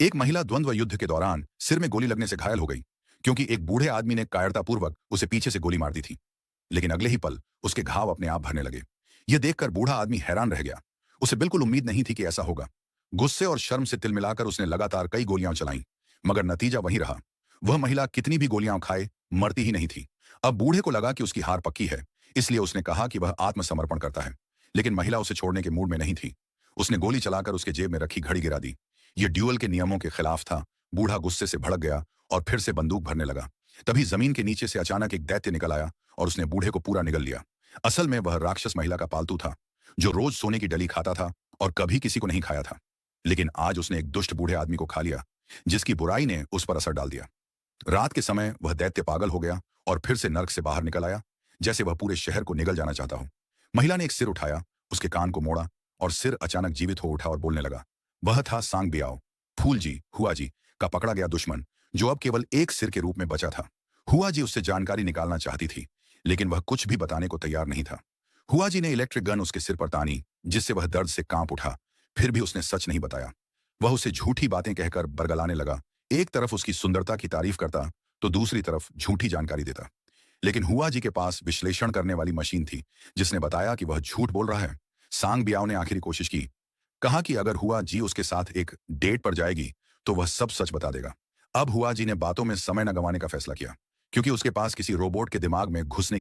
एक महिला द्वंद्व युद्ध के दौरान सिर में गोली लगने से घायल हो गई, क्योंकि एक बूढ़े आदमी ने कायरतापूर्वक उसे पीछे से गोली मार दी थी। लेकिन अगले ही पल उसके घाव अपने आप भरने लगे। यह देखकर बूढ़ा आदमी हैरान रह गया। उसे बिल्कुल उम्मीद नहीं थी कि ऐसा होगा। गुस्से और शर्म से तिल मिलाकर उसने लगातार कई गोलियां चलाईं, मगर नतीजा वही रहा। वह महिला कितनी भी गोलियां खाए, मरती ही नहीं थी। अब बूढ़े को लगा कि उसकी हार पक्की है, इसलिए उसने कहा कि वह आत्मसमर्पण करता है। लेकिन महिला उसे छोड़ने के मूड में नहीं थी। उसने गोली चलाकर उसके जेब में रखी घड़ी गिरा दी। यह ड्यूअल के नियमों के खिलाफ था। बूढ़ा गुस्से से भड़क गया और फिर से बंदूक भरने लगा। तभी जमीन के नीचे से अचानक एक दैत्य निकल आया और उसने बूढ़े को पूरा निगल लिया। असल में वह राक्षस महिला का पालतू था, जो रोज सोने की डली खाता था और कभी किसी को नहीं खाया था। लेकिन आज उसने एक दुष्ट बूढ़े आदमी को खा लिया, जिसकी बुराई ने उस पर असर डाल दिया। रात के समय वह दैत्य पागल हो गया और फिर से नर्क से बाहर निकल आया, जैसे वह पूरे शहर को निगल जाना चाहता हो। महिला ने एक सिर उठाया, उसके कान को मोड़ा और सिर अचानक जीवित हो उठा और बोलने लगा। वह था सांग बियाओ, फूल जी हुआ जी का पकड़ा गया दुश्मन, जो अब केवल एक सिर के रूप में बचा था। हुआ जी उससे जानकारी निकालना चाहती थी, लेकिन वह कुछ भी बताने को तैयार नहीं था। हुआ जी ने इलेक्ट्रिक गन उसके सिर पर तानी, जिससे वह दर्द से कांप उठा। फिर भी उसने सच नहीं बताया। वह उसे झूठी बातें कहकर बरगलाने लगा। एक तरफ उसकी सुंदरता की तारीफ करता, तो दूसरी तरफ झूठी जानकारी देता। लेकिन हुआ जी के पास विश्लेषण करने वाली मशीन थी, जिसने बताया कि वह झूठ बोल रहा है। सांग बियाओ ने आखिरी कोशिश की। कहा कि अगर हुआ जी उसके साथ एक डेट पर जाएगी, तो वह सब सच बता देगा। अब हुआ जी ने बातों में समय न गंवाने का फैसला किया, क्योंकि उसके पास किसी रोबोट के दिमाग में घुसने